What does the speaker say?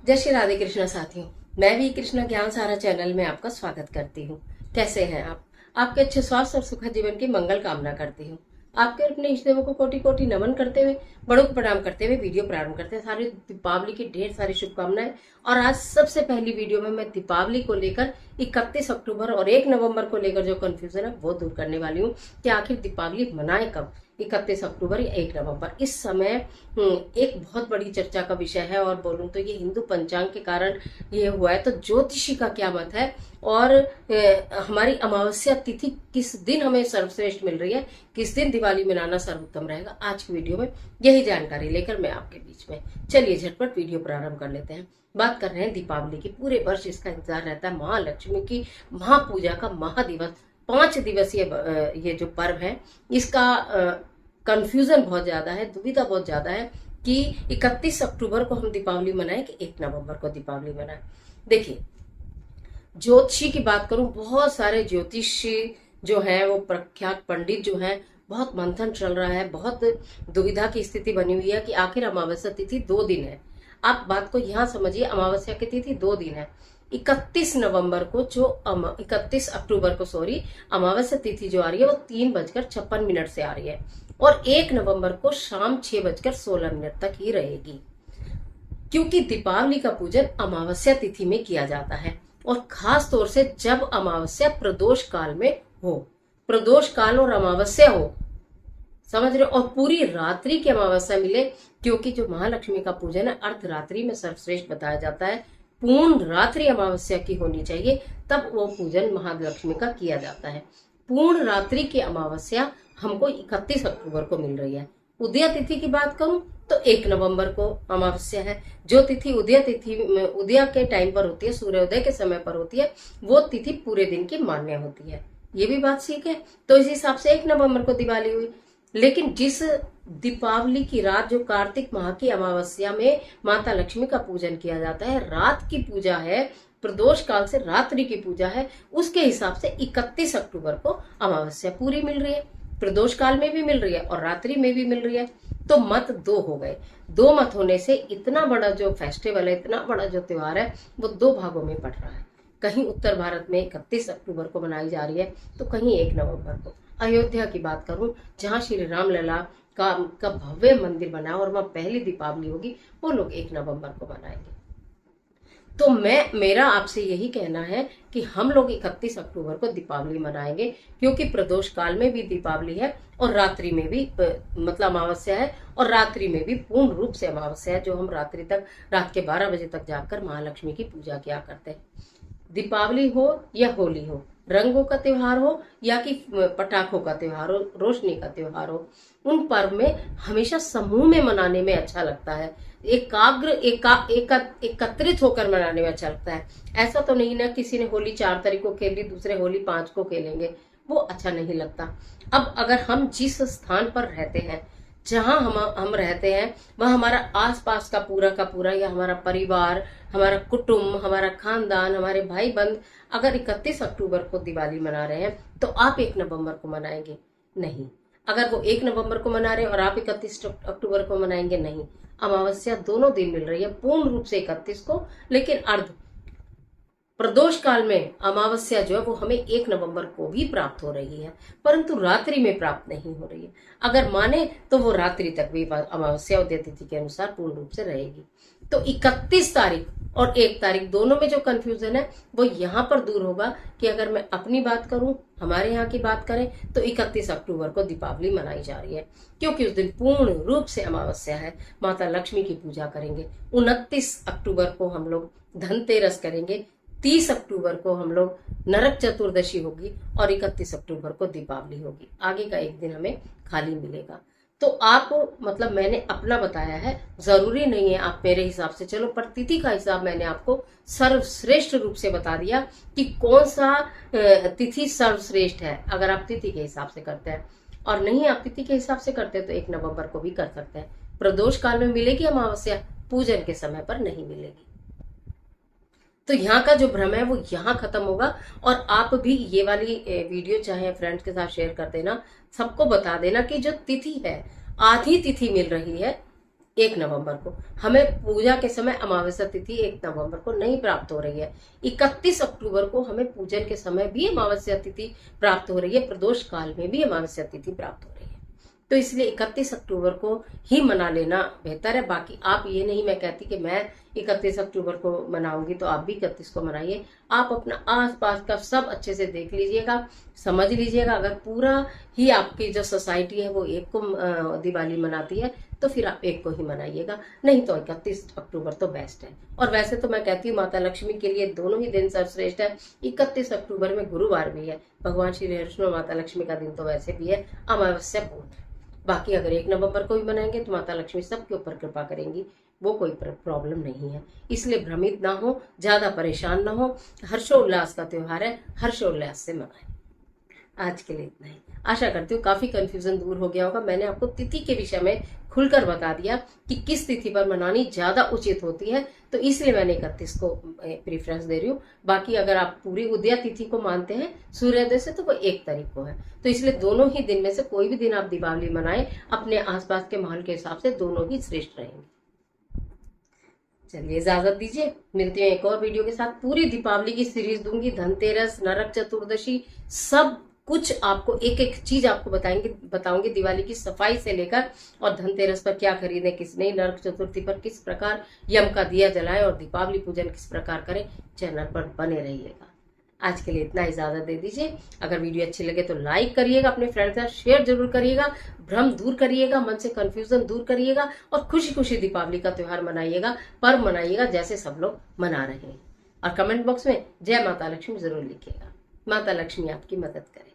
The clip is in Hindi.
जय श्री राधे कृष्णा साथियों। मैं भी कृष्णा ज्ञान सारा चैनल में आपका स्वागत करती हूँ। कैसे हैं आप? आपके अच्छे स्वास्थ्य और सुखद जीवन की मंगल कामना करती हूँ। आपके अपने इष्ट देवों को कोटि कोटि नमन करते हुए, बड़ों को प्रणाम करते हुए वीडियो प्रारंभ करते हैं। सारी दीपावली की ढेर सारी शुभकामनाएं। और आज सबसे पहली वीडियो में मैं दीपावली को लेकर 31 अक्टूबर और 1 नवंबर को लेकर जो कंफ्यूजन है वो दूर करने वाली हूँ कि आखिर दीपावली मनाएं कब, 31 अक्टूबर या 1 नवंबर। इस समय एक बहुत बड़ी चर्चा का विषय है और बोलूं तो ये हिंदू पंचांग के कारण ये हुआ है। तो ज्योतिषी का क्या मत है और हमारी अमावस्या तिथि किस दिन हमें सर्वश्रेष्ठ मिल रही है, किस दिन दिवाली मनाना सर्वोत्तम रहेगा, आज की वीडियो में यही जानकारी लेकर मैं आपके बीच में। चलिए झटपट वीडियो प्रारंभ कर लेते हैं। बात कर रहे हैं दीपावली की। पूरे वर्ष इसका इंतजार रहता है महालक्ष्मी की महापूजा का, महादिवस 5 दिवसीय ये जो पर्व है इसका कंफ्यूजन बहुत ज्यादा है, दुविधा बहुत ज्यादा है कि 31 अक्टूबर को हम दीपावली मनाएं कि 1 नवंबर को दीपावली मनाएं। देखिए, ज्योतिषी की बात करूं, बहुत सारे ज्योतिषी जो हैं वो प्रख्यात पंडित जो हैं, बहुत मंथन चल रहा है, बहुत दुविधा की स्थिति बनी हुई है कि आखिर अमावस्या तिथि 2 दिन है। आप बात को यहां समझिए, अमावस्या की तिथि 2 दिन है। 31 नवंबर को जो 31 अक्टूबर को अमावस्या तिथि जो आ रही है वो 3:56 से आ रही है और 1 नवंबर को शाम 6:16 तक ही रहेगी, क्योंकि दीपावली का पूजन अमावस्या तिथि में किया जाता है और खास तौर से जब अमावस्या प्रदोष काल में हो, प्रदोष काल और अमावस्या हो, समझ रहे हो, और पूरी रात्रि की अमावस्या मिले, क्योंकि जो महालक्ष्मी का पूजन है अर्धरात्रि में सर्वश्रेष्ठ बताया जाता है। पूर्ण रात्रि अमावस्या की होनी चाहिए, तब वो पूजन महालक्ष्मी का किया जाता है। पूर्ण रात्रि की अमावस्या हमको 31 अक्टूबर को मिल रही है। उदय तिथि की बात करूं तो 1 नवंबर को अमावस्या है। जो तिथि उदय के टाइम पर होती है, सूर्योदय के समय पर होती है, वो तिथि पूरे दिन की मान्य होती है। ये भी बात ठीक है। तो इस हिसाब से 1 नवंबर को दिवाली हुई। लेकिन जिस दीपावली की रात, जो कार्तिक माह की अमावस्या में माता लक्ष्मी का पूजन किया जाता है, रात की पूजा है, प्रदोष काल से रात्रि की पूजा है, उसके हिसाब से 31 अक्टूबर को अमावस्या पूरी मिल रही है। प्रदोष काल में भी मिल रही है और रात्रि में भी मिल रही है। तो मत 2 हो गए। 2 मत होने से इतना बड़ा जो फेस्टिवल है, इतना बड़ा जो त्योहार है, वो 2 भागों में पड़ रहा है। कहीं उत्तर भारत में 31 अक्टूबर को मनाई जा रही है तो कहीं 1 नवंबर को। अयोध्या की बात करूं, जहां श्री राम लला का भव्य मंदिर बना और वहां पहली दीपावली होगी, वो लोग 1 नवंबर को मनाएंगे। तो मेरा आपसे यही कहना है कि हम लोग 31 अक्टूबर को दीपावली मनाएंगे, क्योंकि प्रदोष काल में भी दीपावली है और रात्रि में भी मतलब अमावस्या है, और रात्रि में भी पूर्ण रूप से अमावस्या है, जो हम रात्रि तक, रात के 12 बजे तक जाकर महालक्ष्मी की पूजा किया करते हैं। दीपावली हो या होली हो, रंगों का त्योहार हो या कि पटाखों का त्योहार हो, रोशनी का त्योहार हो, उन पर्व में हमेशा समूह में मनाने में अच्छा लगता है, एकत्रित होकर मनाने में अच्छा लगता है। ऐसा तो नहीं ना किसी ने होली 4 तारीख को खेली, दूसरे होली 5 को खेलेंगे, वो अच्छा नहीं लगता। अब अगर हम जिस स्थान पर रहते हैं, जहां हम रहते हैं, वह हमारा आसपास का पूरा या हमारा परिवार, हमारा कुटुंब, हमारा खानदान, हमारे भाई बंद अगर 31 अक्टूबर को दिवाली मना रहे हैं तो आप 1 नवंबर को मनाएंगे? नहीं। अगर वो 1 नवंबर को मना रहे हैं और आप 31 अक्टूबर को मनाएंगे? नहीं। अमावस्या दोनों दिन मिल रही है, पूर्ण रूप से 31 को, लेकिन अर्ध प्रदोष काल में अमावस्या जो है वो हमें 1 नवंबर को भी प्राप्त हो रही है, परंतु रात्रि में प्राप्त नहीं हो रही है। अगर माने तो वो रात्रि तक भी अमावस्या उदय तिथि के अनुसार पूर्ण रूप से रहेगी। तो 31 तारीख और 1 तारीख दोनों में जो कंफ्यूजन है वो यहाँ पर दूर होगा कि अगर मैं अपनी बात करूं, हमारे यहाँ की बात करें, तो 31 अक्टूबर को दीपावली मनाई जा रही है, क्योंकि उस दिन पूर्ण रूप से अमावस्या है। माता लक्ष्मी की पूजा करेंगे। 29 अक्टूबर को हम लोग धनतेरस करेंगे। 30 अक्टूबर को हम लोग नरक चतुर्दशी होगी और 31 अक्टूबर को दीपावली होगी। आगे का एक दिन हमें खाली मिलेगा। तो आप मतलब मैंने अपना बताया है, जरूरी नहीं है आप मेरे हिसाब से चलो, पर तिथि का हिसाब मैंने आपको सर्वश्रेष्ठ रूप से बता दिया कि कौन सा तिथि सर्वश्रेष्ठ है, अगर आप तिथि के हिसाब से करते हैं। और नहीं आप तिथि के हिसाब से करते हैं तो 1 नवंबर को भी कर सकते हैं। प्रदोष काल में मिलेगी अमावस्या, पूजन के समय पर नहीं मिलेगी। तो यहाँ का जो भ्रम है वो यहाँ खत्म होगा। और आप भी ये वाली वीडियो चाहे फ्रेंड्स के साथ शेयर कर देना, सबको बता देना कि जो तिथि है, आधी तिथि मिल रही है 1 नवंबर को। हमें पूजा के समय अमावस्या तिथि 1 नवंबर को नहीं प्राप्त हो रही है। 31 अक्टूबर को हमें पूजन के समय भी अमावस्या तिथि प्राप्त हो रही है, प्रदोष काल में भी अमावस्या तिथि प्राप्त हो रही है। तो इसलिए 31 अक्टूबर को ही मना लेना बेहतर है। बाकी आप ये नहीं मैं कहती कि मैं 31 अक्टूबर को मनाऊंगी तो आप भी 31 को मनाइए। आप अपना आसपास का सब अच्छे से देख लीजिएगा, समझ लीजिएगा। अगर पूरा ही आपकी जो सोसाइटी है वो 1 को दिवाली मनाती है तो फिर आप 1 को ही मनाइएगा, नहीं तो 31 अक्टूबर तो बेस्ट है। और वैसे तो मैं कहती हूँ माता लक्ष्मी के लिए दोनों ही दिन सर्वश्रेष्ठ है। 31 अक्टूबर में गुरुवार भी है, भगवान श्री विष्णु माता लक्ष्मी का दिन तो वैसे भी है अमावस्या पूर्ण। बाकी अगर 1 नवंबर को भी मनाएंगे तो माता लक्ष्मी सबके ऊपर कृपा करेंगी, वो कोई प्रॉब्लम नहीं है। इसलिए भ्रमित ना हो, ज्यादा परेशान ना हो। हर्षोल्लास का त्योहार है, हर्षोल्लास से मनाएं। आज के लिए इतना ही। आशा करती हूँ काफी कंफ्यूजन दूर हो गया होगा। मैंने आपको तिथि के विषय में खुलकर बता दिया कि किस तिथि पर मनानी ज्यादा उचित होती है, तो इसलिए मैंने 31 को प्रेफरेंस दे रही हूँ। बाकी अगर आप पूरी उदया तिथि को मानते हैं सूर्योदय से तो वो 1 तारीख को है। तो इसलिए दोनों ही दिन में से कोई भी दिन आप दीपावली मनाएं, अपने आसपास के माहौल के हिसाब से दोनों ही श्रेष्ठ रहेंगे। चलिए इजाजत दीजिए, मिलते हैं एक और वीडियो के साथ। पूरी दीपावली की सीरीज दूंगी, धनतेरस, नरक चतुर्दशी, सब कुछ आपको एक एक चीज आपको बताऊंगी दिवाली की सफाई से लेकर, और धनतेरस पर क्या खरीदें किस नहीं, नरक चतुर्थी पर किस प्रकार यम का दिया जलाएं और दीपावली पूजन किस प्रकार करें। चैनल पर बने रहिएगा। आज के लिए इतना, इजाजत दे दीजिए। अगर वीडियो अच्छी लगे तो लाइक करिएगा, अपने फ्रेंड्स के साथ शेयर जरूर करिएगा, भ्रम दूर करिएगा, मन से कंफ्यूजन दूर करिएगा और खुशी खुशी दीपावली का त्योहार मनाइएगा, पर्व मनाइएगा जैसे सब लोग मना रहे हैं। और कमेंट बॉक्स में जय माता लक्ष्मी जरूर लिखिएगा। माता लक्ष्मी आपकी मदद करे।